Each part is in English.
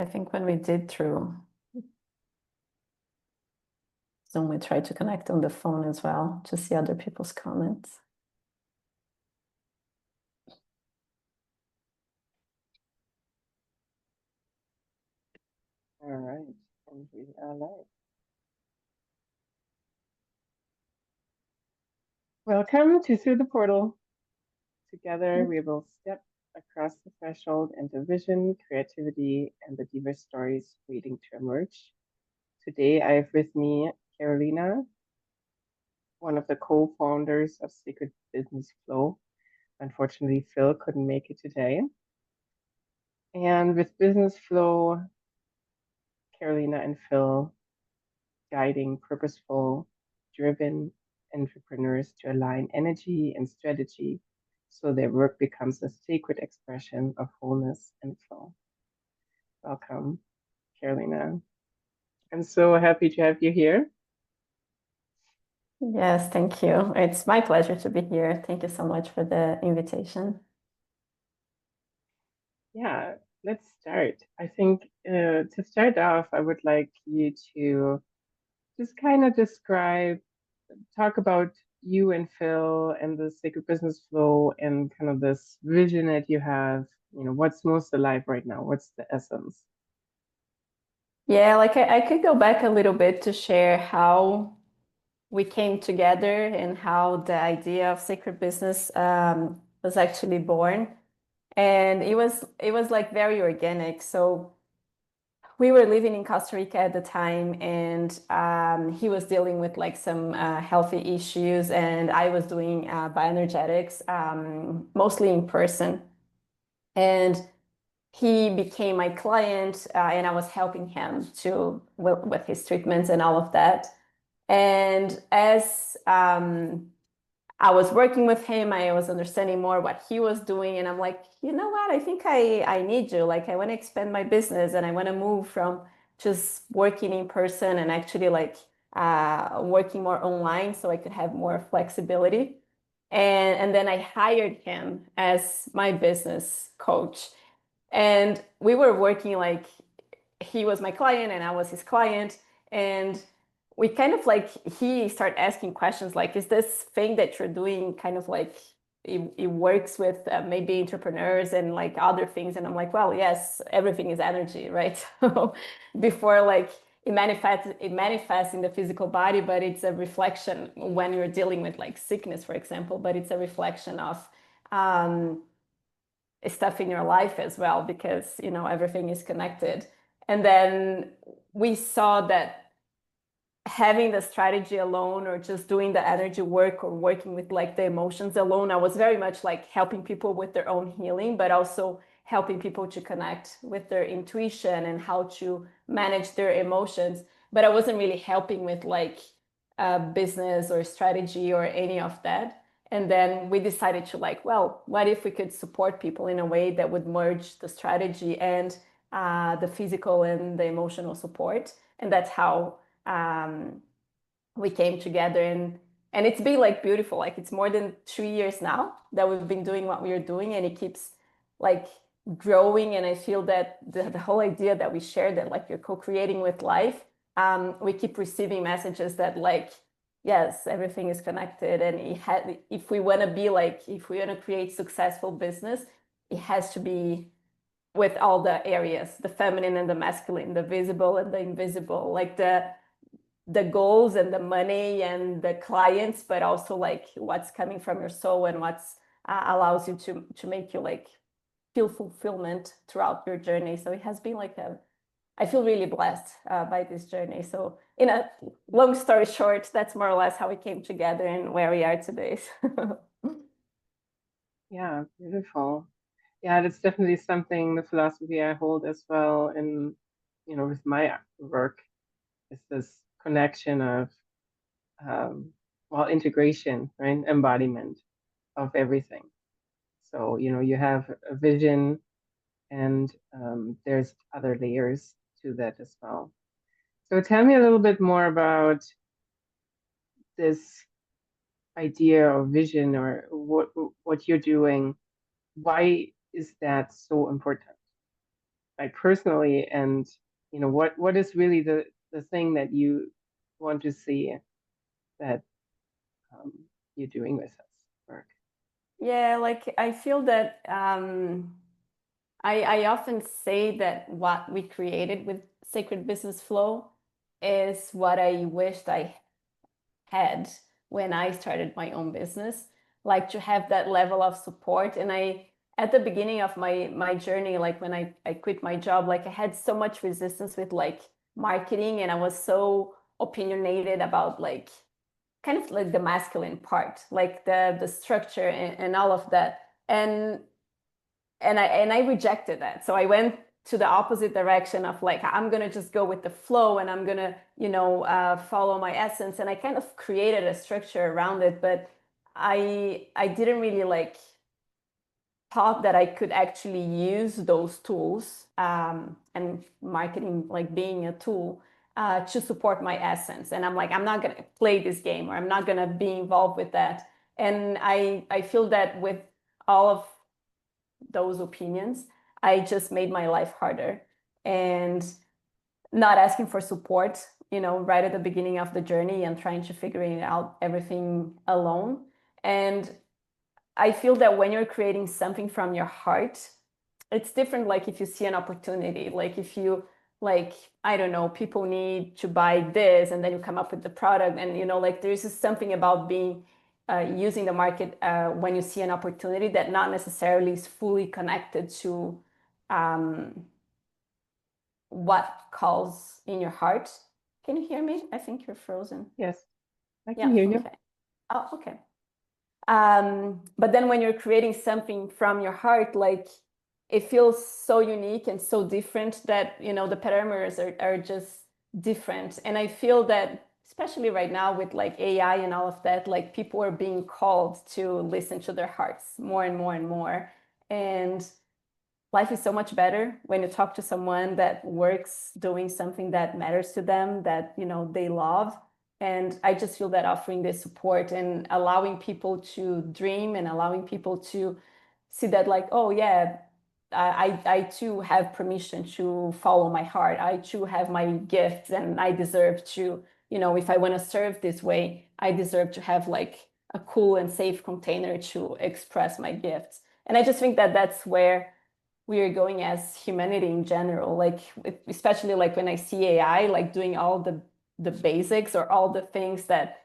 I think when we did through Zoom, we tried to connect on the phone as well to see other people's comments. All right, and we are live. Welcome to Through the Portal. Together, we will step across the threshold into vision, creativity, and the diverse stories waiting to emerge. Today, I have with me Carolina, one of the co-founders of Secret Business Flow. Unfortunately, Phil couldn't make it today. And with Business Flow, Carolina and Phil guiding purposeful, driven entrepreneurs to align energy and strategy so their work becomes a sacred expression of wholeness and flow. Welcome, Carolina. I'm so happy to have you here. Yes, thank you. It's my pleasure to be here. Thank you so much for the invitation. Yeah, let's start. I think to start off, I would like you to just kind of talk about you and Phil and the sacred business flow and kind of this vision that you have. What's most alive right now? What's the essence? Yeah, like I could go back a little bit to share how we came together and how the idea of sacred business was actually born. And it was like very organic. So we were living in Costa Rica at the time, and he was dealing with like some healthy issues, and I was doing bioenergetics, mostly in person. And he became my client, and I was helping him to with his treatments and all of that. And as I was working with him, I was understanding more what he was doing, and I'm like, you know what? I think I need you. Like, I want to expand my business, and I want to move from just working in person and actually like working more online, so I could have more flexibility. And then I hired him as my business coach, and we were working like he was my client and I was his client. And we kind of like, he started asking questions like, is this thing that you're doing kind of like, it works with maybe entrepreneurs and like other things? And I'm like, well, yes, everything is energy, right? So before like it manifests in the physical body, but it's a reflection when you're dealing with like sickness, for example, but it's a reflection of um, stuff in your life as well, because everything is connected. And then we saw that having the strategy alone or just doing the energy work or working with like the emotions alone, I was very much like helping people with their own healing, but also helping people to connect with their intuition and how to manage their emotions. But I wasn't really helping with like business or strategy or any of that. And then we decided to like, well, what if we could support people in a way that would merge the strategy and the physical and the emotional support? And that's how um, we came together. And it's been like beautiful. Like, it's more than 2 years now that we've been doing what we are doing, and it keeps like growing. And I feel that the whole idea that we share, that like you're co-creating with life, we keep receiving messages that like, yes, everything is connected. And if we want to be like, if we want to create successful business, it has to be with all the areas, the feminine and the masculine, the visible and the invisible, like the goals and the money and the clients, but also like what's coming from your soul and what's allows you to make you like feel fulfillment throughout your journey. So it has been like I feel really blessed by this journey. So in a long story short, that's more or less how we came together and where we are today. Yeah, beautiful. Yeah, that's definitely something, the philosophy I hold as well in, with my work is this connection of, um, integration, right? Embodiment of everything. So, you have a vision and there's other layers to that as well. So tell me a little bit more about this idea or vision or what you're doing. Why is that so important? like personally, and what is really the thing that you want to see that um, you're doing with us work. Yeah, like I feel that I often say that what we created with Sacred Business Flow is what I wished I had when I started my own business, like to have that level of support. And at the beginning of my journey, like when I quit my job, like I had so much resistance with like marketing, and I was so opinionated about like kind of like the masculine part, like the structure and all of that. And I rejected that. So I went to the opposite direction of like I'm gonna just go with the flow, and I'm gonna follow my essence. And I kind of created a structure around it, but I didn't really like thought that I could actually use those tools, and marketing like being a tool, to support my essence. And I'm like, I'm not gonna play this game, or I'm not gonna be involved with that. And I feel that with all of those opinions, I just made my life harder. And not asking for support, right at the beginning of the journey, and trying to figure out everything alone. And I feel that when you're creating something from your heart, it's different. Like if you see an opportunity, like if you like, I don't know, people need to buy this, and then you come up with the product, and like there's just something about being using the market when you see an opportunity that not necessarily is fully connected to um, what calls in your heart. Can you hear me? I think you're frozen. Yes, I can Yeah. hear you. Okay. Oh, okay. But then when you're creating something from your heart, like it feels so unique and so different that, the parameters are just different. And I feel that, especially right now with like AI and all of that, like people are being called to listen to their hearts more and more and more. And life is so much better when you talk to someone that works doing something that matters to them, that they love. And I just feel that offering this support and allowing people to dream, and allowing people to see that like, oh yeah, I too have permission to follow my heart. I too have my gifts, and I deserve to, if I want to serve this way, I deserve to have like a cool and safe container to express my gifts. And I just think that that's where we are going as humanity in general, like especially like when I see AI like doing all the basics, or all the things that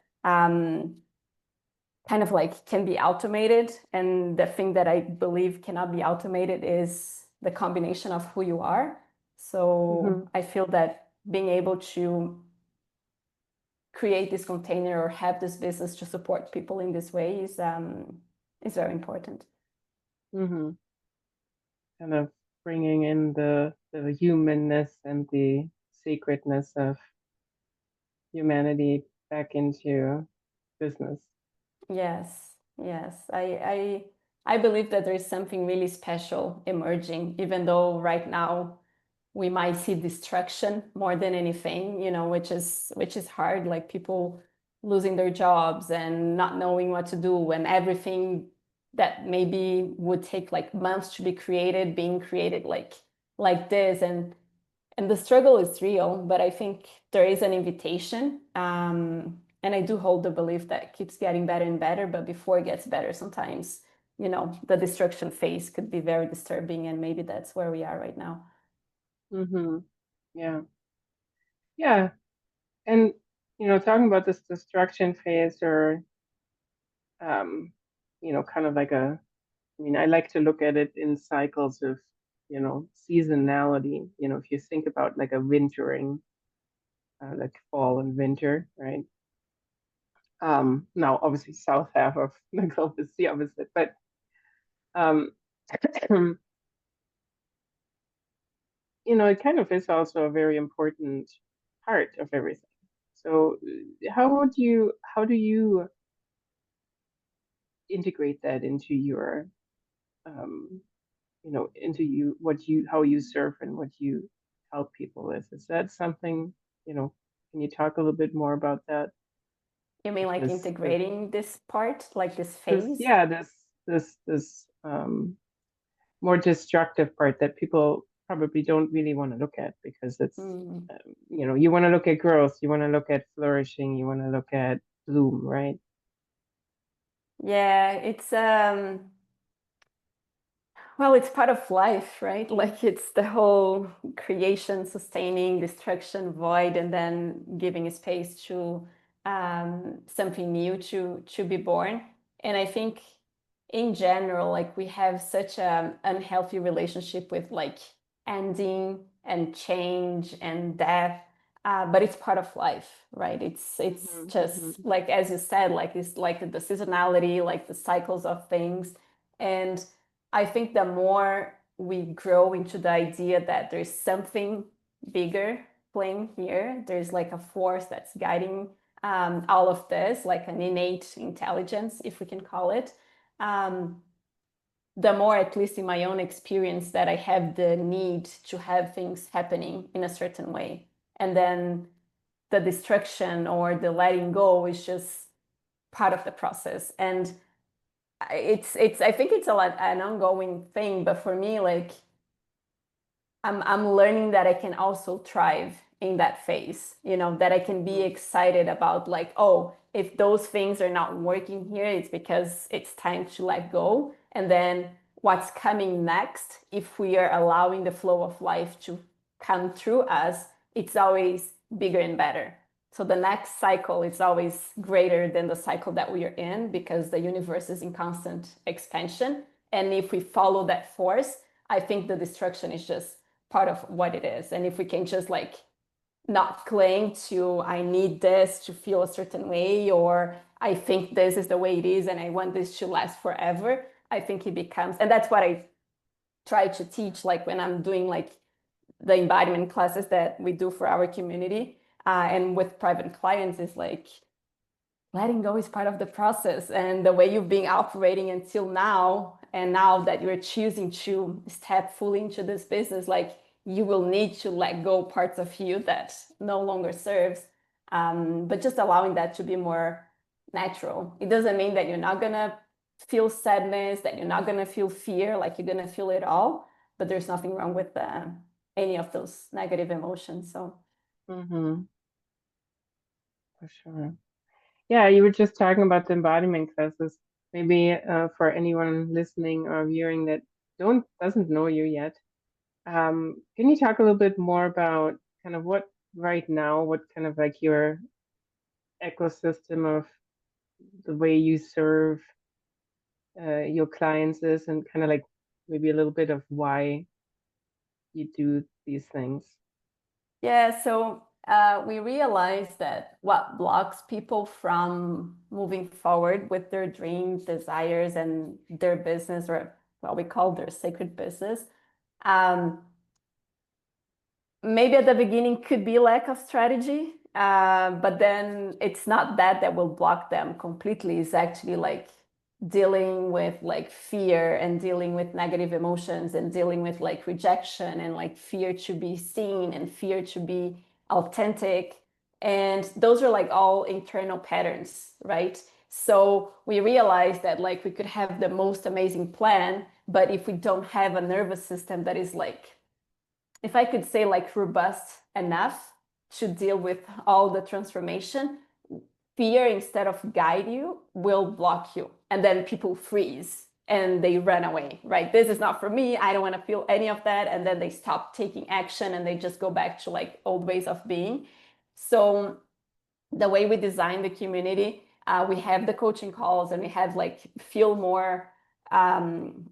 kind of like can be automated. And the thing that I believe cannot be automated is the combination of who you are. So Hmm. I feel that being able to create this container or have this business to support people in this way is very important. Hmm. Kind of bringing in the humanness and the sacredness of humanity back into business. Yes, yes. I believe that there is something really special emerging, even though right now we might see destruction more than anything, which is hard, like people losing their jobs and not knowing what to do, and everything that maybe would take like months to be created, being created like this. And the struggle is real, but I think there is an invitation. And I do hold the belief that it keeps getting better and better, but before it gets better, sometimes, the destruction phase could be very disturbing, and maybe that's where we are right now. Hmm. Yeah, yeah, and talking about this destruction phase, or um, kind of like I mean, I like to look at it in cycles of, seasonality. If you think about like a wintering, like fall and winter, right? Now obviously south half of the globe is the opposite, but um, it kind of is also a very important part of everything. So, how do you integrate that into your, um, into how you serve and what you help people with? Is that something, can you talk a little bit more about that? You mean like Because integrating this part, like this this, phase? yeah, this more destructive part that people probably don't really want to look at because it's, Mm. you want to look at growth, you want to look at flourishing, you want to look at bloom, right? Yeah, it's well, it's part of life, right? Like it's the whole creation, sustaining, destruction, void, and then giving a space to something new to be born. And I think in general, like we have such an unhealthy relationship with like ending and change and death. But it's part of life, right? It's Hmm. just Hmm. like as you said, like it's like the seasonality, like the cycles of things. And I think the more we grow into the idea that there's something bigger playing here, there's like a force that's guiding all of this, like an innate intelligence, if we can call it. Um, the more, at least in my own experience, that I have the need to have things happening in a certain way. And then the destruction or the letting go is just part of the process. And it's I think it's a lot an ongoing thing, but for me, like I'm learning that I can also thrive in that phase, that I can be Hmm. excited about like, oh, if those things are not working here, it's because it's time to let go. And then what's coming next, if we are allowing the flow of life to come through us, it's always bigger and better. So the next cycle is always greater than the cycle that we are in because the universe is in constant expansion. And if we follow that force, I think the destruction is just part of what it is. And if we can just like not cling to, I need this to feel a certain way, or I think this is the way it is and I want this to last forever, I think it becomes, and that's what I try to teach, like when I'm doing like the embodiment classes that we do for our community and with private clients, is like letting go is part of the process, and the way you've been operating until now, and now that you're choosing to step fully into this business, like you will need to let go parts of you that no longer serves, but just allowing that to be more natural. It doesn't mean that you're not gonna feel sadness, that you're not gonna feel fear, like you're gonna feel it all, but there's nothing wrong with any of those negative emotions. So Hmm. For sure. Yeah, you were just talking about the embodiment classes. Maybe for anyone listening or viewing that don't doesn't know you yet, can you talk a little bit more about kind of what right now, what kind of like your ecosystem of the way you serve your clients is, and kind of like maybe a little bit of why you do these things? yeah, so we realized that what blocks people from moving forward with their dreams, desires, and their business, or what we call their sacred business, um, maybe at the beginning could be lack of strategy, but then it's not that will block them completely. It's actually like dealing with like fear and dealing with negative emotions and dealing with like rejection and like fear to be seen and fear to be authentic. And those are like all internal patterns, right? So we realized that like we could have the most amazing plan, but if we don't have a nervous system that is like, if I could say like robust enough to deal with all the transformation, fear instead of guide you will block you. And then people freeze and they run away, right? This is not for me. I don't want to feel any of that. And then they stop taking action and they just go back to like old ways of being. So the way we design the community, we have the coaching calls and we have like feel more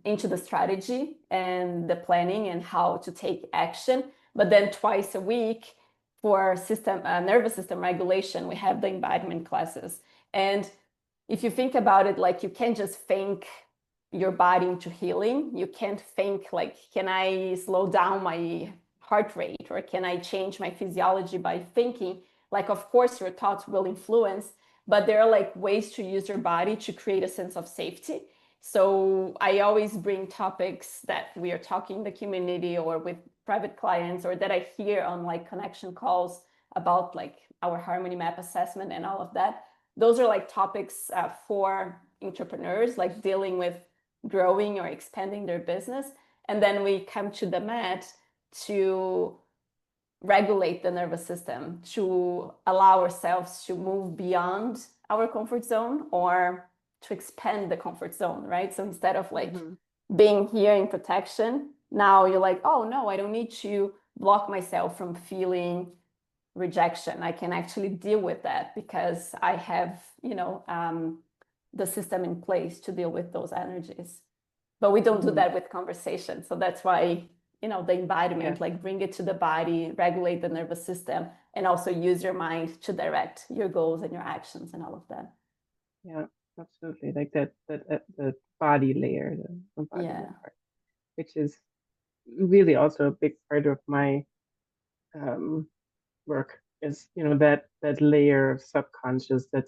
into the strategy and the planning and how to take action. But then twice a week for system nervous system regulation, we have the embodiment classes. And if you think about it, like you can't just think your body into healing. You can't think like, can I slow down my heart rate or can I change my physiology by thinking? Like, of course, your thoughts will influence, but there are like ways to use your body to create a sense of safety. So I always bring topics that we are talking in the community or with private clients or that I hear on like connection calls about like our harmony map assessment and all of that. Those are like topics for entrepreneurs, like dealing with growing or expanding their business. And then we come to the mat to regulate the nervous system, to allow ourselves to move beyond our comfort zone or to expand the comfort zone, right? So instead of like Mm-hmm. being here in protection, now you're like, oh no, I don't need to block myself from feeling rejection. I can actually deal with that because I have, the system in place to deal with those energies. But we don't do Mm-hmm. that with conversation. So that's why, the embodiment, Yes. like bring it to the body, regulate the nervous system, and also use your mind to direct your goals and your actions and all of that. Yeah. Absolutely. Like the body layer, the embodiment Yeah. part, which is really also a big part of my um, work is, that layer of subconscious that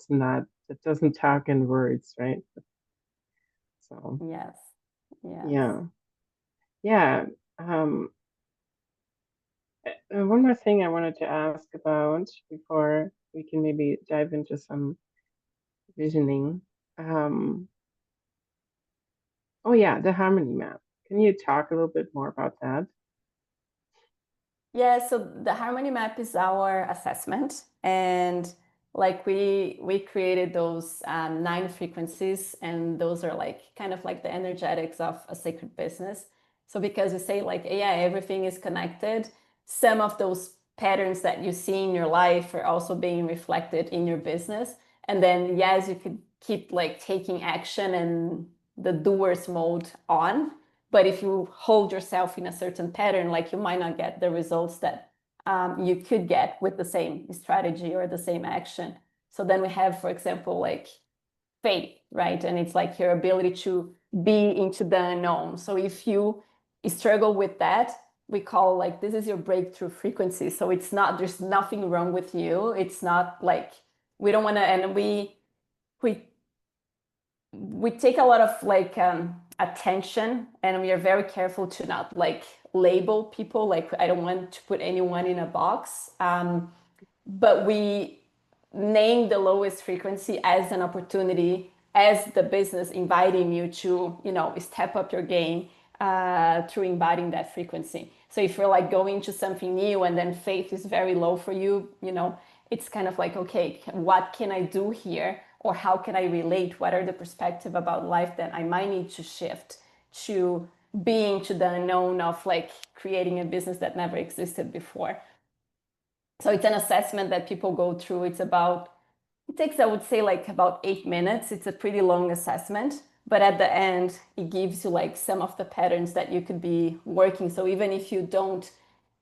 doesn't talk in words, right? So Yes. Yes. yeah, yeah. Um, one more thing I wanted to ask about before we can maybe dive into some visioning. Um, oh yeah, the harmony map. Can you talk a little bit more about that? Yeah, so the harmony map is our assessment, and like we created those nine frequencies, and those are like kind of like the energetics of a sacred business. So because we say like, yeah, everything is connected, some of those patterns that you see in your life are also being reflected in your business. And then yes, you could keep like taking action and the doers mode on, but if you hold yourself in a certain pattern, like you might not get the results that you could get with the same strategy or the same action. So then we have, for example, like faith, right? And it's like your ability to be into the unknown. So if you struggle with that, we call like this is your breakthrough frequency. So it's not, there's nothing wrong with you. It's not like we don't want to, and we we take a lot of like attention, and we are very careful to not like label people. Like I don't want to put anyone in a box, but we name the lowest frequency as an opportunity, as the business inviting you to, step up your game through embodying that frequency. So if you're like going to something new and then faith is very low for you, it's kind of like, okay, what can I do here? Or how can I relate? What are the perspective about life that I might need to shift to being to the unknown of like creating a business that never existed before? So it's an assessment that people go through. It takes, I would say, like about 8 minutes. It's a pretty long assessment, but at the end, it gives you like some of the patterns that you could be working. So even if you don't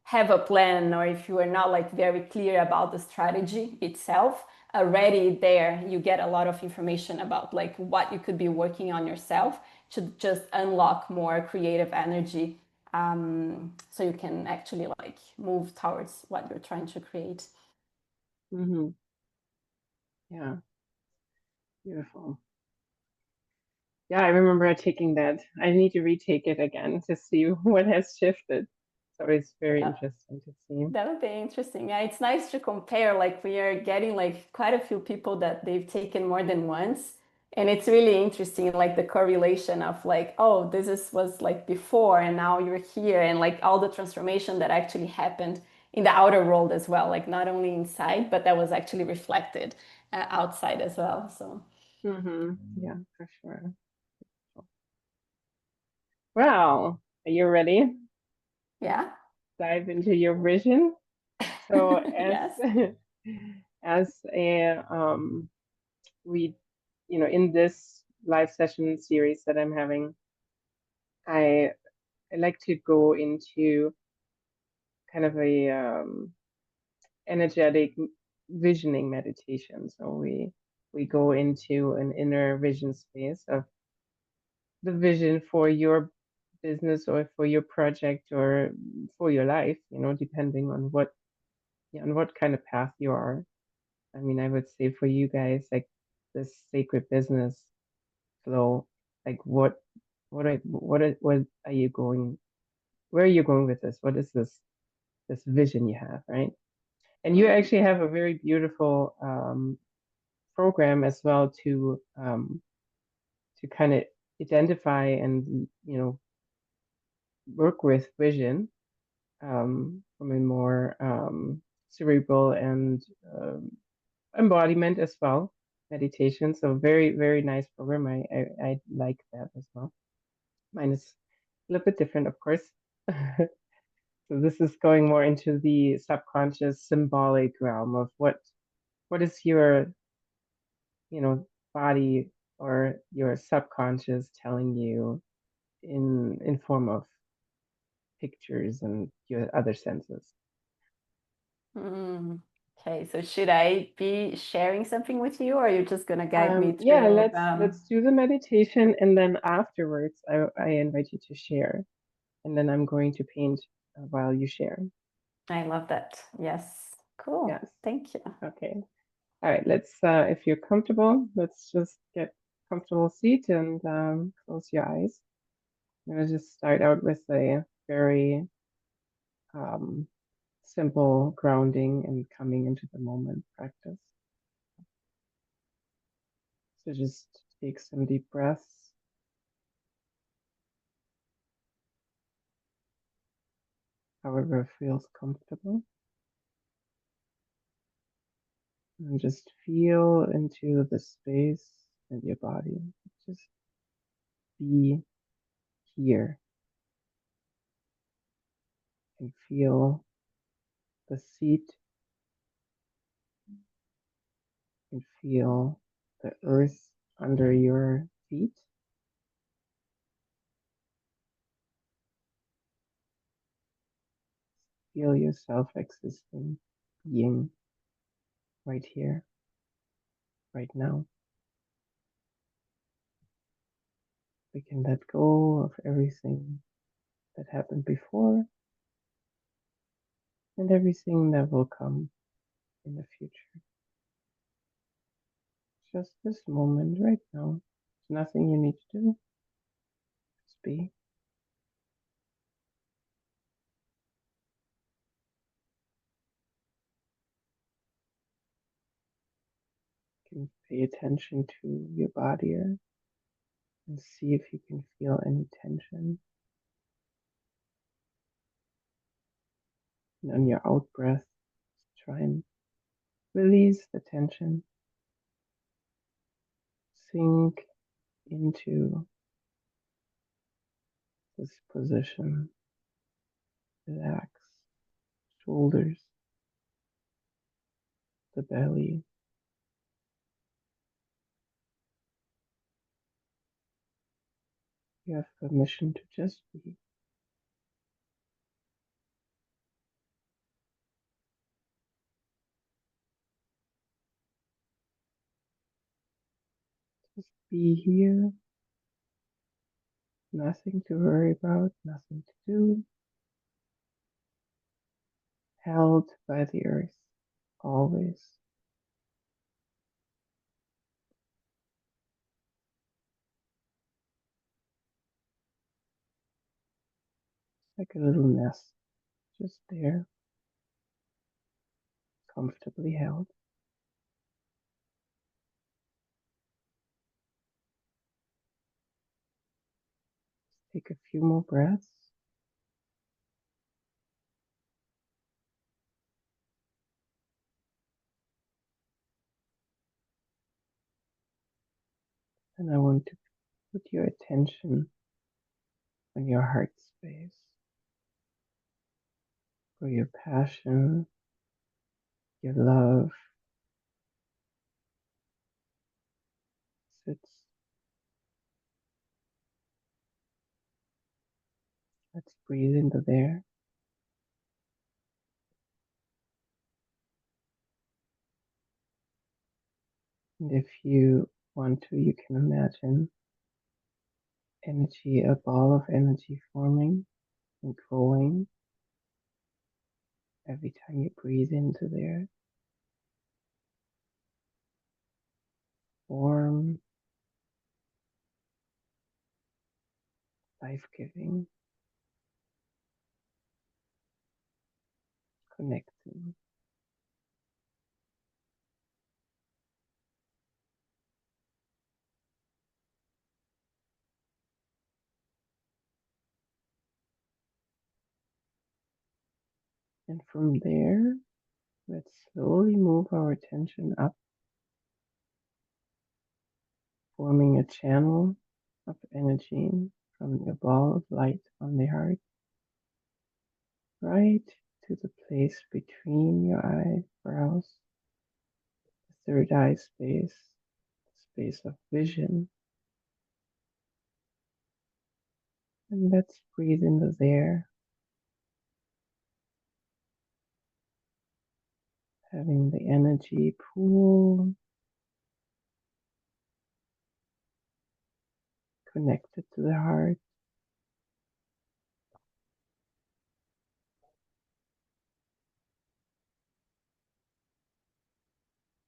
have a plan or if you are not like very clear about the strategy itself, already there you get a lot of information about like what you could be working on yourself to just unlock more creative energy, so you can actually like move towards what you're trying to create. Mm-hmm. Yeah, beautiful. Yeah, I remember taking that. I need to retake it again to see what has shifted. So it's very Yeah. interesting to see. That would be interesting. Yeah, it's nice to compare. Like we are getting like quite a few people that they've taken more than once. And it's really interesting, like the correlation of like, oh, was like before and now you're here, and like all the transformation that actually happened in the outer world as well, like not only inside, but that was actually reflected outside as well. So Mm-hmm. Yeah, for sure. Well, are you ready? Let's yeah. dive into your vision. So as Yes. as a we in this live session series that I'm having, I I like to go into kind of a energetic visioning meditation. So we go into an inner vision space of the vision for your business or for your project or for your life, depending on what kind of path you are. I mean, I would say for you guys, like this sacred business flow, like what are you going, where are you going with this? What is this vision you have, right? And you Mhm. actually have a very beautiful program as well to kind of identify and work with vision. from a more cerebral and embodiment as well, meditation. So very, very nice program. I like that as well. Mine is a little bit different, of course. So this is going more into the subconscious symbolic realm of what is your, you know, body or your subconscious telling you in form of pictures and your other senses. Hmm. Okay, so should I be sharing something with you, or are you just gonna guide me Yeah, through? let's do the meditation, and then afterwards, I invite you to share, and then I'm going to paint while you share. I love that. Yes. Cool. Yes. Thank you. Okay. All right. Let's, if you're comfortable, let's just get comfortable seat and close your eyes. I'm gonna just start out with a very um, simple grounding and coming into the moment practice. So just take some deep breaths, however feels comfortable, and just feel into the space and your body. Just be here and feel the seat and feel the earth under your feet. Feel yourself existing, being right here, right now. We can let go of everything that happened before and everything that will come in the future. Just this moment right now. There's nothing you need to do. Just be. You can pay attention to your body and see if you can feel any tension. And on your out breath, try and release the tension. Sink into this position. Relax. Shoulders, the belly. You have permission to just be. Just be here. Nothing to worry about, nothing to do. Held by the earth, always. Like a little nest, just there, comfortably held. Take a few more breaths. And I want to put your attention on your heart space, where your passion, your love sits. Let's breathe into there. And if you want to, you can imagine energy, a ball of energy forming and growing every time you breathe into there. Warm, life-giving, connecting. And from there, let's slowly move our attention up, forming a channel of energy from your ball of light on the heart right to the place between your eyebrows, the third eye space, the space of vision. And let's breathe into there, having the energy pool connected to the heart.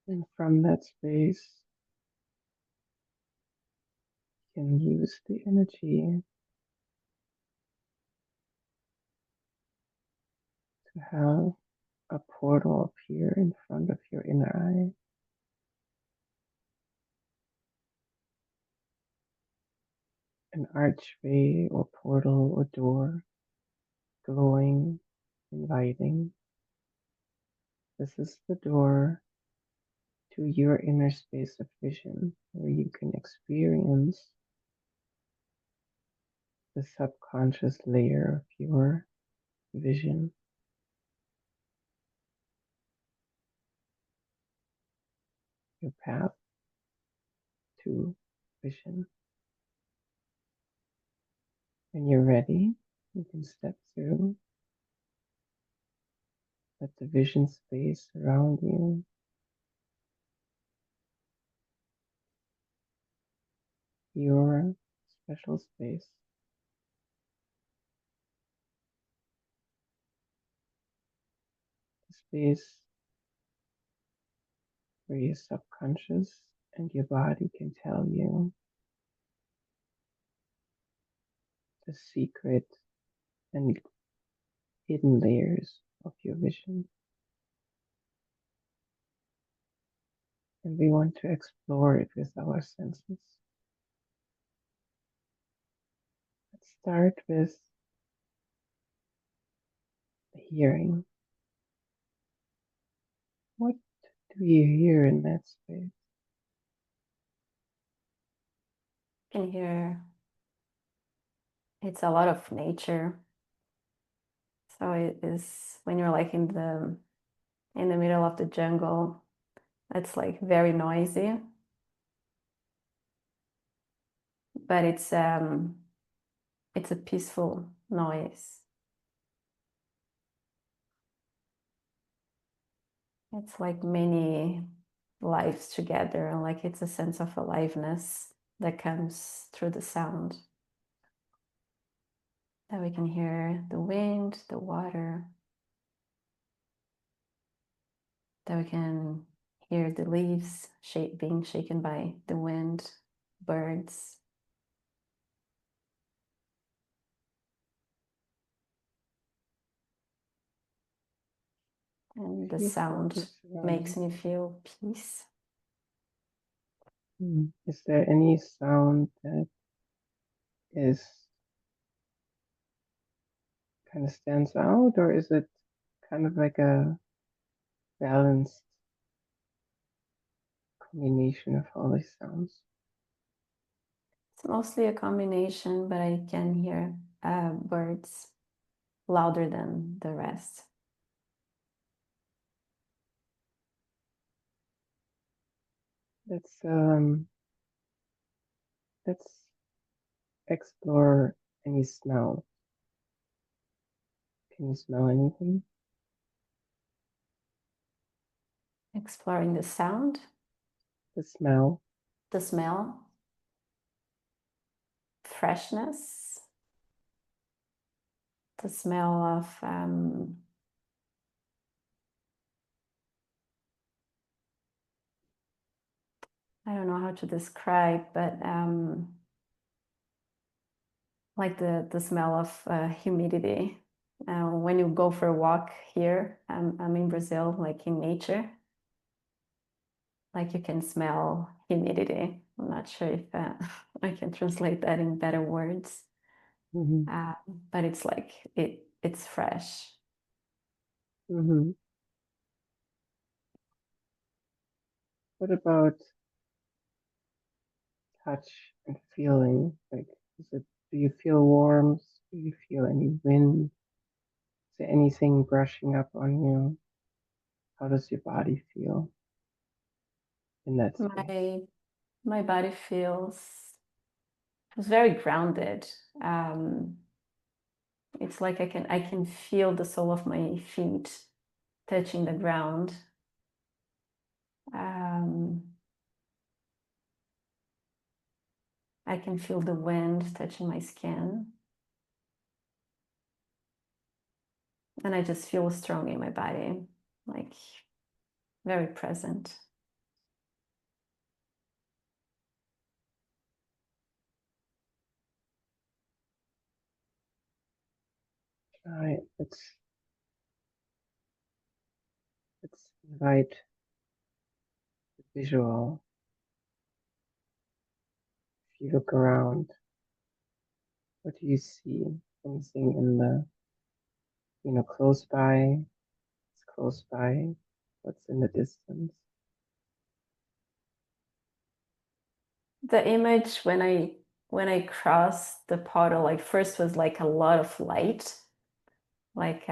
And from that space, you can use the energy to have a portal appear in front of your inner eye. An archway or portal or door, glowing, inviting. This is the door to your inner space of vision where you can experience the subconscious layer of your vision, your path to vision. When you're ready, you can step through, let the vision space around you your special space, the space where your subconscious and your body can tell you the secret and hidden layers of your vision. And we want to explore it with our senses. Let's start with the hearing. What do you hear in that space? You can hear it's a lot of nature. So it is when you're like in the middle of the jungle, it's like very noisy, but it's a peaceful noise. It's like many lives together, and like it's a sense of aliveness that comes through the sound. That we can hear the wind, the water, that we can hear the leaves being shaken by the wind, birds. And the Peaceful sound makes surroundings. me feel peace. Is there any sound that is kind of stands out, or is it kind of like a balanced combination of all these sounds? It's mostly a combination, but I can hear birds louder than the rest. Let's um, let's explore any smell. Can you smell anything? Exploring the sound, The smell. the smell, freshness, the smell of I don't know how to describe, but like the smell of humidity. When you go for a walk here, I'm in Brazil, like in nature, like you can smell humidity. I'm not sure if I can translate that in better words, Mm-hmm. uh, but it's like it's fresh. Mm-hmm. What about touch and feeling? Like, do you feel warmth? Do you feel any wind? Is there anything brushing up on you? How does your body feel in that space? My body feels very grounded. Um, it's like I can feel the sole of my feet touching the ground. Um, I can feel the wind touching my skin, and I just feel strong in my body, like very present. Right. Let's invite the visual. If you look around, what do you see? Anything in the, close by? It's close by. What's in the distance? The image when I crossed the portal, like first was like a lot of light, like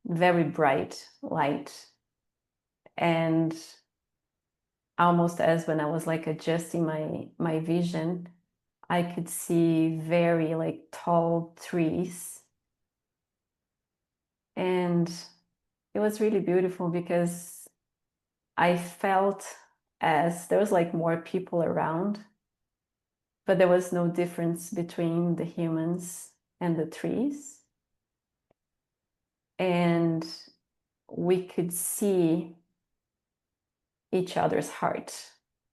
very bright light, and almost as when I was like adjusting my vision, I could see very like tall trees, and it was really beautiful because I felt as there was like more people around, but there was no difference between the humans and the trees. And we could see each other's heart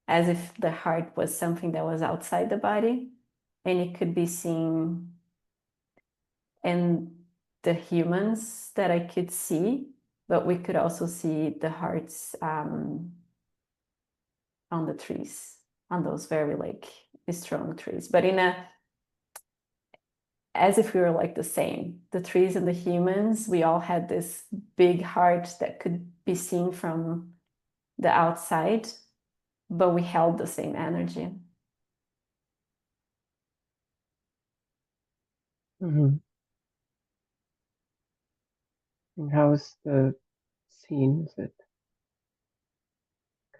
as if the heart was something that was outside the body and it could be seen in the humans that I could see, but we could also see the hearts on the trees, on those very like strong trees, but in a as if we were like the same. The trees and the humans, we all had this big heart that could be seen from the outside, but we held the same energy. Mm-hmm. And how is the scene? Is it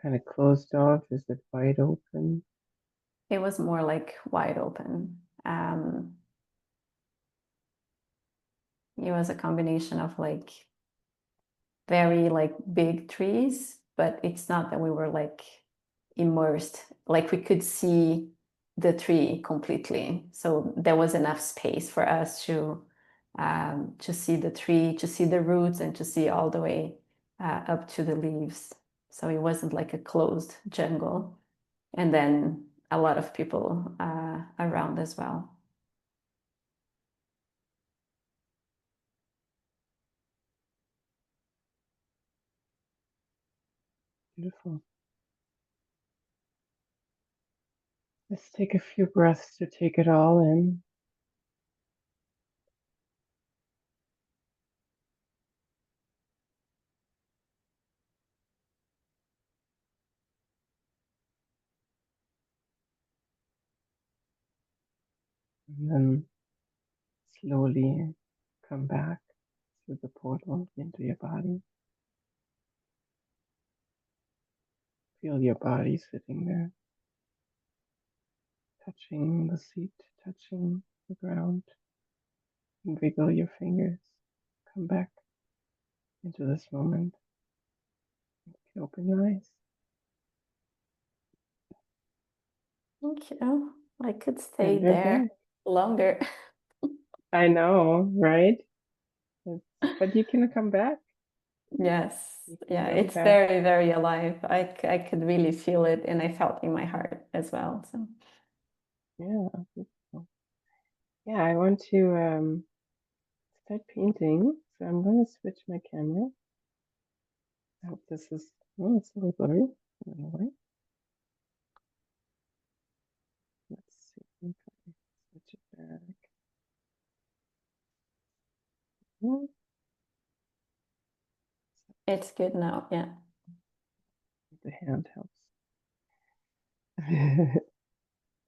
kind of closed off? Is it wide open? It was more like wide open. It was a combination of like very like big trees, but it's not that we were like immersed, like we could see the tree completely. So there was enough space for us to see the tree, to see the roots, and to see all the way up to the leaves. So it wasn't like a closed jungle. And then a lot of people around as well. Beautiful. Let's take a few breaths to take it all in. And then slowly come back through the portal into your body. Feel your body sitting there, touching the seat, touching the ground. And wiggle your fingers. Come back into this moment. You can open your eyes. Thank you. I could stay And you're there back. longer. I know, right? But you can come back. Yes. You can Yeah, go it's back. very, very alive. I could really feel it, and I felt in my heart as well. So Yeah. Beautiful. Yeah, I want to start painting. So I'm going to switch my camera. I hope this is, oh, it's a little blurry. I don't know why. Let's see if I switch it back. Hmm. It's good now. Yeah. The hand helps.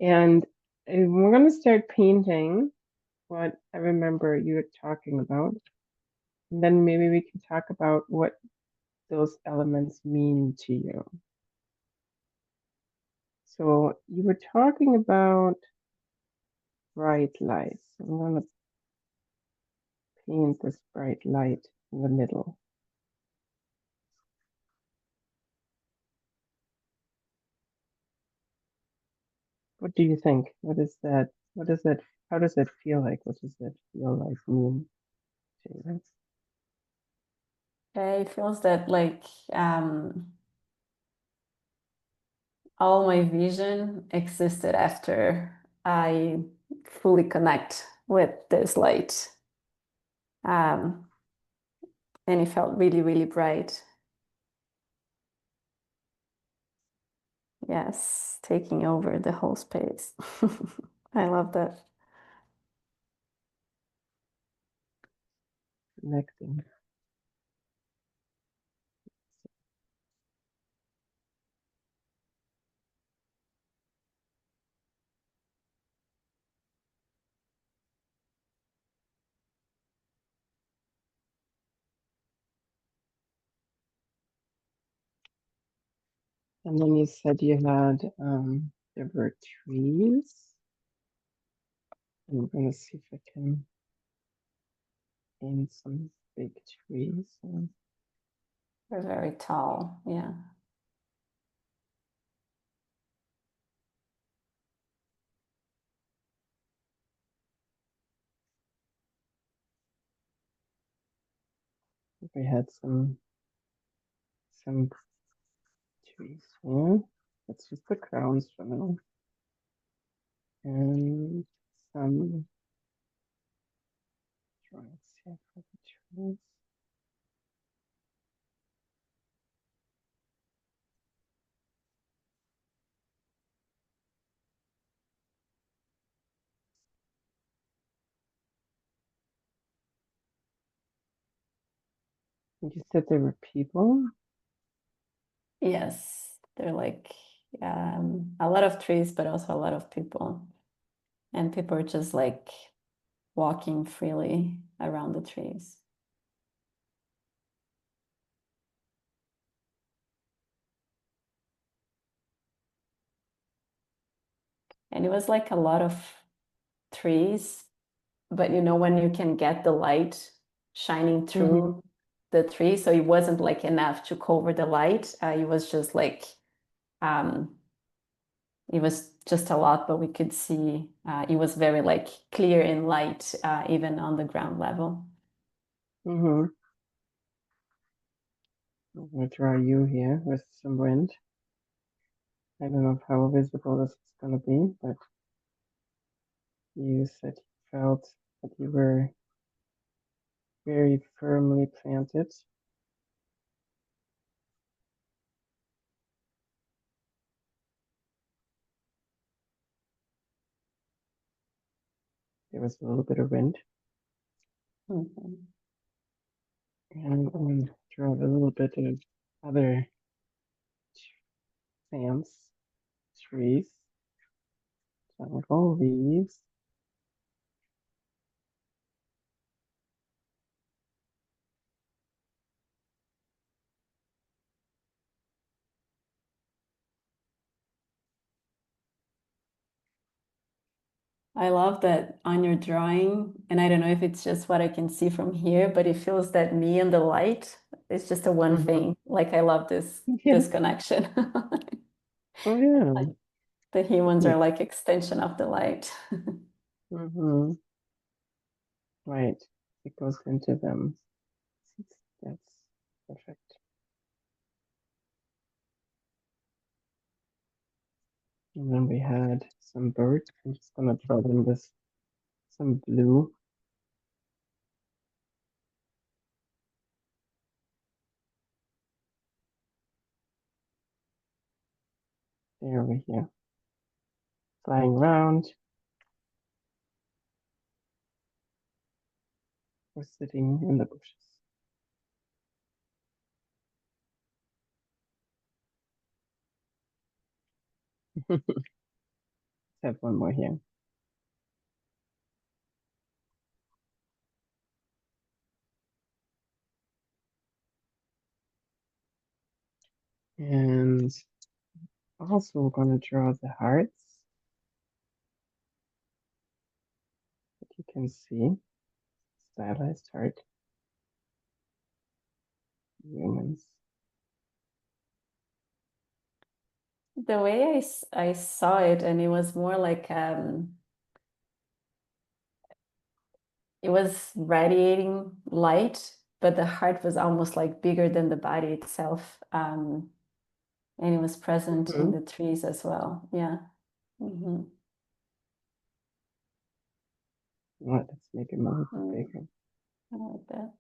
And we're going to start painting what I remember you were talking about. And then maybe we can talk about what those elements mean to you. So you were talking about bright lights. I'm going to paint this bright light in the middle. What do you think? What is that? What is that? How does that feel like? What does that feel like mean to you? It feels that like um, all my vision existed after I fully connect with this light. Um, and it felt really, really bright. Yes, taking over the whole space. I love that. Connecting. And then you said you had there were trees. I'm gonna see if I can paint some big trees. They're very tall. Yeah. We had some trees here. Let's just put crowns for now. And some drawings here for the trees. And you said there were people. Yes. They're like a lot of trees, but also a lot of people. And people are just like walking freely around the trees. And it was like a lot of trees, but you know, when you can get the light shining Mm-hmm. through the tree, so it wasn't like enough to cover the light. It was just like, um, it was just a lot, but we could see it was very like clear in light, even on the ground level. Mm-hmm. I'm gonna draw you here with some wind. I don't know how visible this is gonna be, but you said you felt that you were very firmly planted. There was a little bit of wind. Mhm. And I'm going to draw a little bit of other plants, trees, jungle, leaves. I love that on your drawing, and I don't know if it's just what I can see from here, but it feels that me and the light is just a one Mm-hmm. thing. Like I love Yeah. this connection. Oh, yeah. Like the humans are Like, like extension of the light. mm-hmm. Right. It goes into them. That's perfect. And then we had some birds. I'm just gonna draw them with some blue. There we go. Flying around. We're sitting in the bushes. Let's have one more here. And also we're going to draw the hearts that you can see. Stylized heart. Humans. The way I saw it, and it was more like it was radiating light, but the heart was almost like bigger than the body itself. And it was present in Mm-hmm. the trees as well. Yeah. Mm-hmm. Let's make it a little bit Mm, bigger. I like that.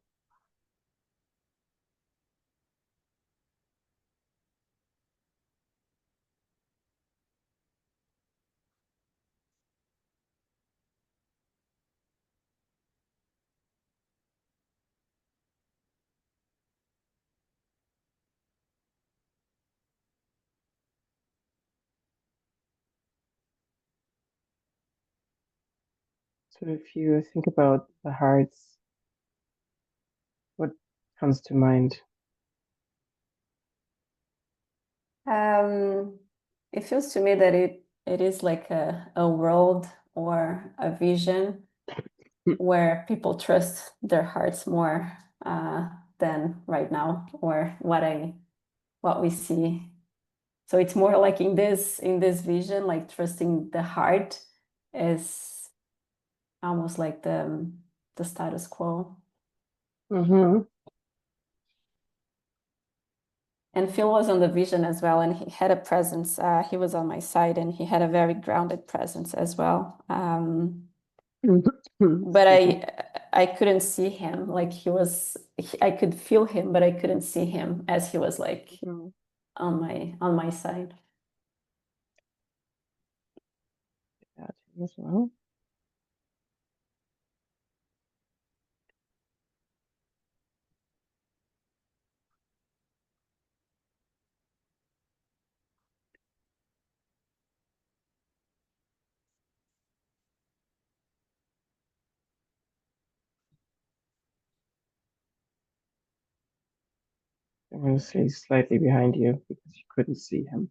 So if you think about the hearts, what comes to mind? Um, it feels to me that it is like a world or a vision where people trust their hearts more than right now, or what we see. So it's more like in this vision, like trusting the heart is almost like the status quo. Mm-hmm. And Phil was on the vision as well, and he had a presence. He was on my side, and he had a very grounded presence as well. But Excuse me. I couldn't see him. Like I could feel him, but I couldn't see him as he was like Mhm. on my side. That as well. I'm going to say slightly behind you because you couldn't see him.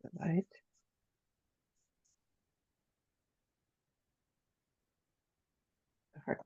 The light, the heart.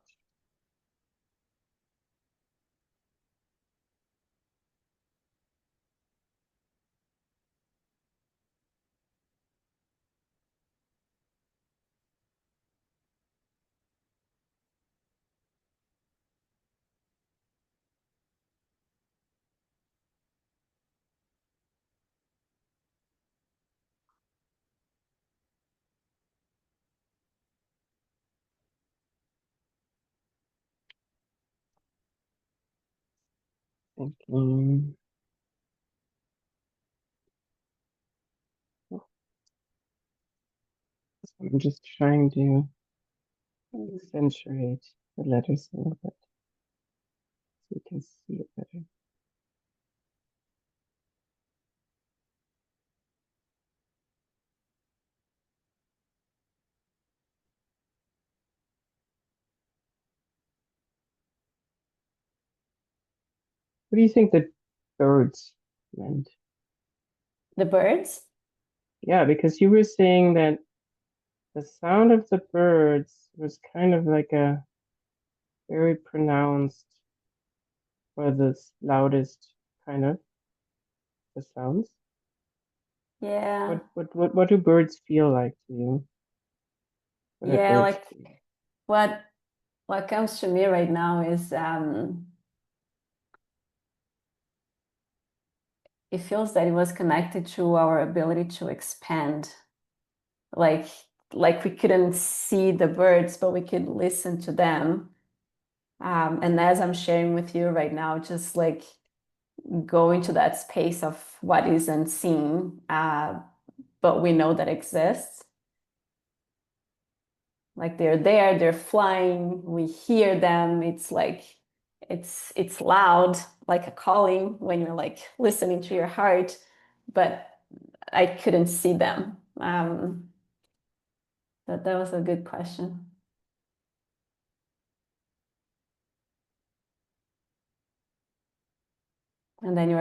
Thinking. Oh, I'm just trying to Mm. accentuate the letters a little bit so you can see it better. What do you think the birds meant? The birds? Yeah, because you were saying that the sound of the birds was kind of like a very pronounced or the loudest kind of the sounds. Yeah. What do birds feel like to you? What are Yeah, birds like to you? what what comes to me right now is it feels that it was connected to our ability to expand. Like like we couldn't see the birds, but we could listen to them. And as I'm sharing with you right now, just like go into that space of what isn't seen, but we know that exists. Like they're there, they're flying, we hear them. It's like it's loud, like a calling when you're like listening to your heart, but I couldn't see them. That was a good question. And then you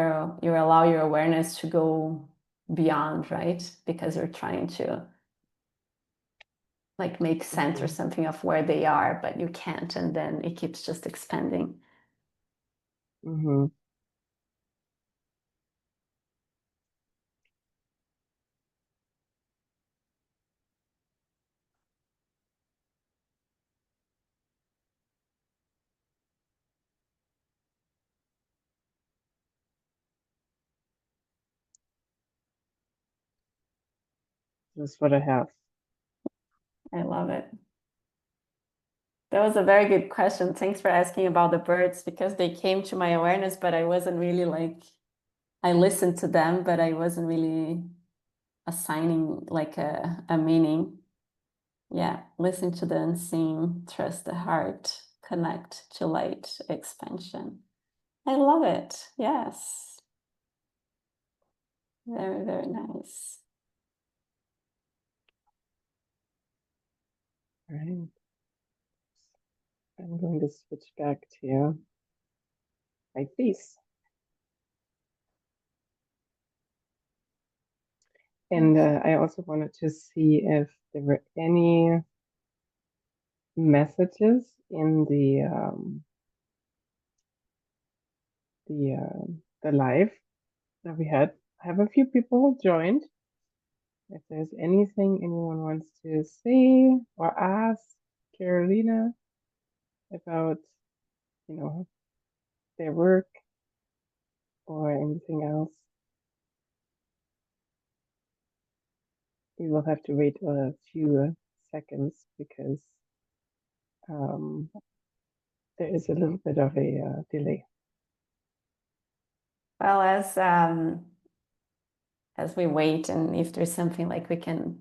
allow your awareness to go beyond, right? Because you're trying to like make sense or Mm-hmm. something of where they are, but you can't, and then it keeps just expanding. Mm-hmm. That's what I have. I love it. That was a very good question. Thanks for asking about the birds because they came to my awareness, but I wasn't really like, I listened to them, but I wasn't really assigning like a meaning. Yeah, listen to the unseen, trust the heart, connect to light expansion. I love it. Yes. Very, very nice. All right. I'm going to switch back to my face. And Okay. I also wanted to see if there were any messages in the live that we had. I have a few people joined. If there's anything anyone wants to say or ask Carolina about, you know, their work or anything else, we will have to wait a few seconds because um, there is a little bit of a delay. Well, as we wait, and if there's something like we can,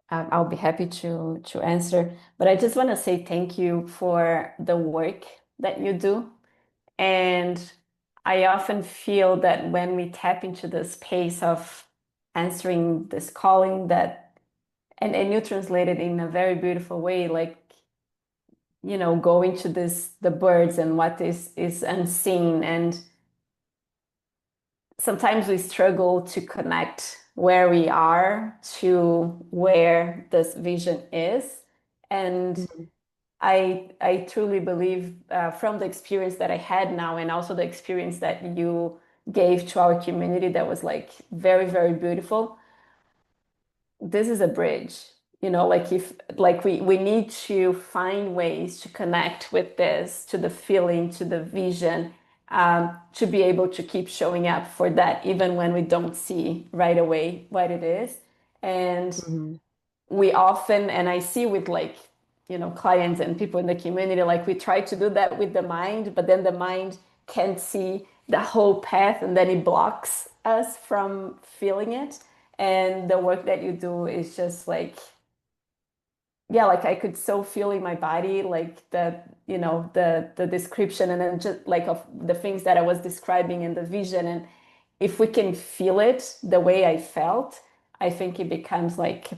I'll be happy to answer. But I just want to say thank you for the work that you do. And I often feel that when we tap into the space of answering this calling that and you translate it in a very beautiful way, like going to this the birds and what is unseen. And sometimes we struggle to connect where we are to where this vision is. And Mhm. I truly believe from the experience that I had now and also the experience that you gave to our community that was like very, very beautiful. This is a bridge, like if like we need to find ways to connect with this, to the feeling, to the vision, to be able to keep showing up for that, even when we don't see right away what it is. And Mhm. we often, and I see with like, clients and people in the community, like we try to do that with the mind, but then the mind can't see the whole path and then it blocks us from feeling it. And the work that you do is just like, yeah, like I could so feel in my body, like the description and then just like of the things that I was describing in the vision. And if we can feel it the way I felt, I think it becomes like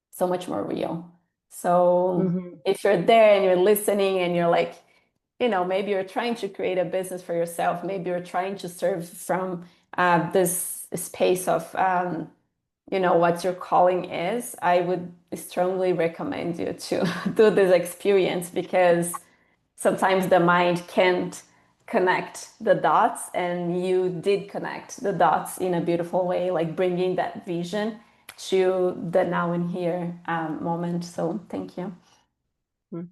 so much more real. So Mhm. if you're there and you're listening and you're like, maybe you're trying to create a business for yourself, maybe you're trying to serve from this space of, what your calling is, I would strongly recommend you to do this experience because sometimes the mind can't connect the dots, and you did connect the dots in a beautiful way, like bringing that vision to the now and here moment. So thank you. Mhm.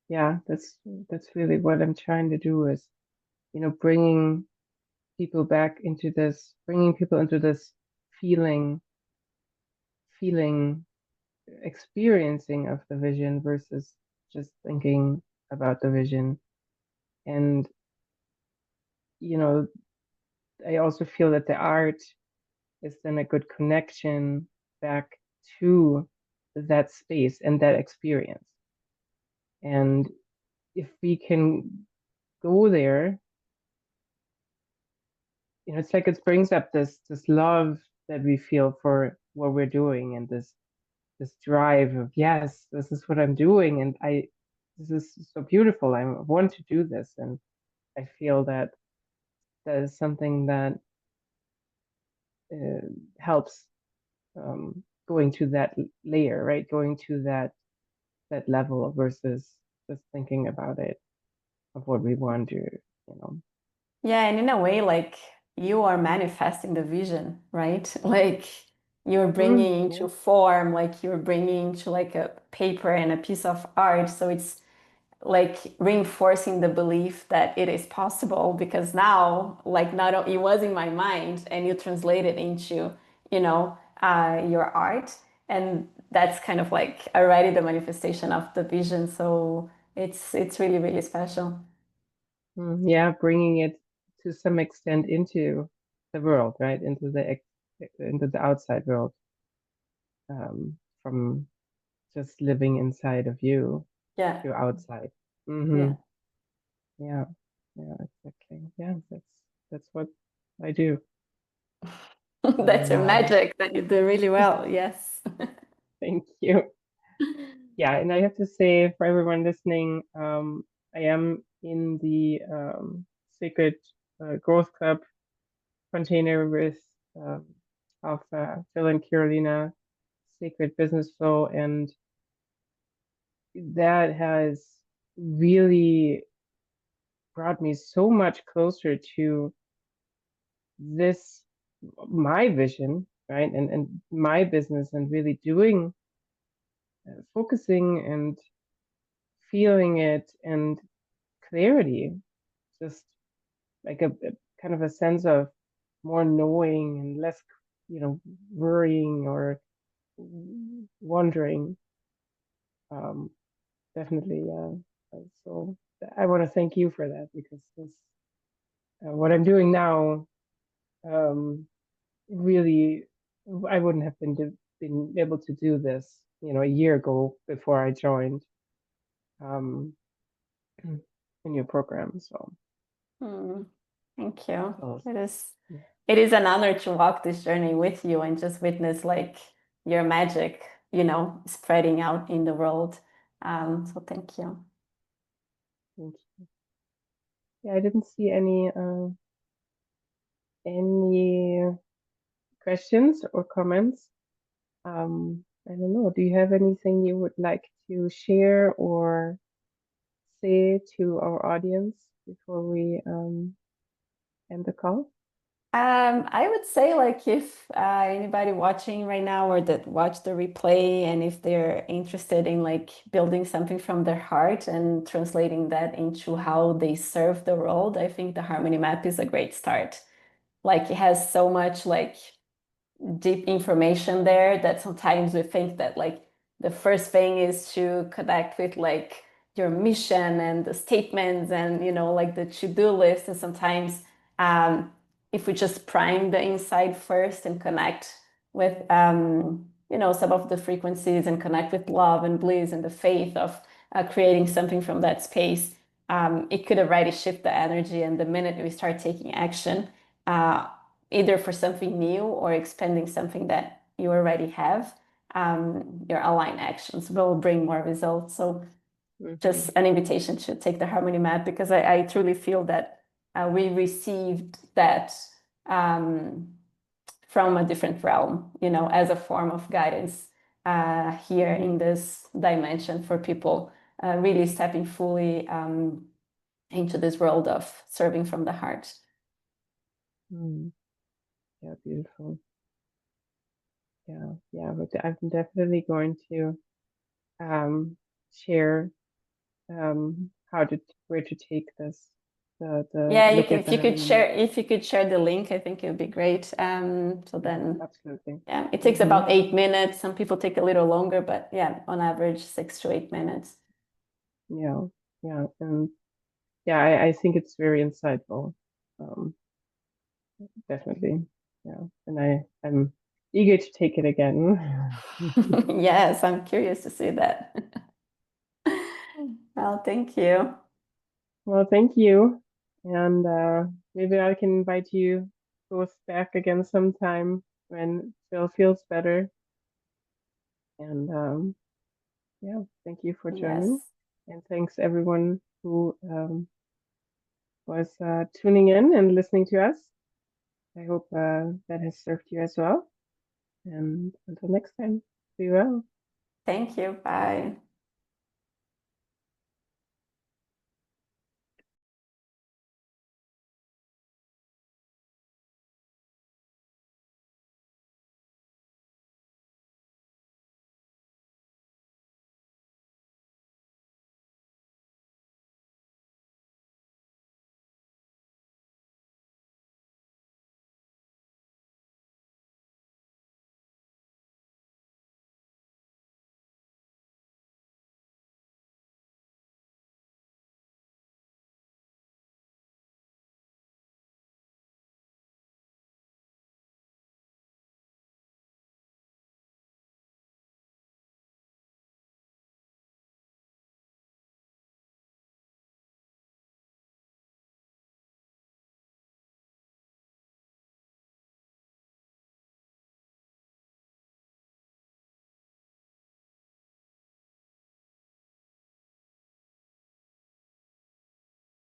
Yeah, that's really what I'm trying to do is, bringing people back into this, bringing people into this feeling, feeling, experiencing of the vision versus just thinking about the vision. And, you know, I also feel that the art is then a good connection back to that space and that experience. And if we can go there, it's like it brings up this love that we feel for what we're doing, and this drive of, yes, this is what I'm doing, and I this is so beautiful. I want to do this, and I feel that that is something that helps, going to that layer, right? Going to that level versus just thinking about it of what we want to, you know. Yeah, and in a way, like you are manifesting the vision, right? Like you're bringing Yeah. into form, like you're bringing to like a paper and a piece of art. So it's like reinforcing the belief that it is possible because now, like not it was in my mind, and you translate it into, your art, and that's kind of like already the manifestation of the vision. So it's really really special. Yeah, bringing it to some extent into the world, right? Into the outside world, from just living inside of you Yeah, to outside. yeah. Yeah, yeah, exactly. Yeah, that's what I do. That's And a magic that you do really well. Yes. thank you. Yeah, and I have to say for everyone listening, I am in the Sacred Growth Club container with um, of Phil and Carolina, Sacred Business Flow, and that has really brought me so much closer to this, my vision, right? And my business, and really doing, focusing and feeling it, and clarity, just like a kind of a sense of more knowing and less, worrying or wondering. Um, Definitely, yeah. So I want to thank you for that, because what I'm doing now, um, really, I wouldn't have been able to do this, a year ago before I joined, um, in your program. So, Hmm. Thank you. so It is yeah, it is an honor to walk this journey with you and just witness like your magic, spreading out in the world. So thank you. thank you. Yeah, I didn't see any questions or comments. I don't know. Do you have anything you would like to share or say to our audience before we end the call? I would say like if anybody watching right now or that watch the replay and if they're interested in like building something from their heart and translating that into how they serve the world, I think the Harmony Map is a great start. Like it has so much like deep information there that sometimes we think that like the first thing is to connect with like your mission and the statements and like the to-do list, and sometimes if we just prime the inside first and connect with some of the frequencies and connect with love and bliss and the faith of creating something from that space, it could already shift the energy, and the minute we start taking action, uh, either for something new or expanding something that you already have, your aligned actions will bring more results. So Hmm. just an invitation to take the harmony map, because I truly feel that we received that um, from a different realm, as a form of guidance here in Hmm. this dimension for people really stepping fully into this world of serving from the heart. Mm. Yeah, beautiful. Yeah, yeah. But I'm definitely going to um, share how to where to take this, the Yeah, look at if the you could Harmony Map. share the link, I think it would be great. So Yeah, then, absolutely. yeah, it takes Hmm. about 8 minutes. Some people take a little longer, but yeah, on average, 6 to 8 minutes. Yeah, yeah, and yeah, I think it's very insightful. Um, Definitely. Yeah. And I'm eager to take it again. Yes, I'm curious to see that. Well, thank you. Well, thank you. And maybe I can invite you both back again sometime when Phil feels better. And yeah, thank you for joining. Yes. And thanks everyone who was tuning in and listening to us. I hope that has served you as well. And until next time, be well. Thank you. Bye.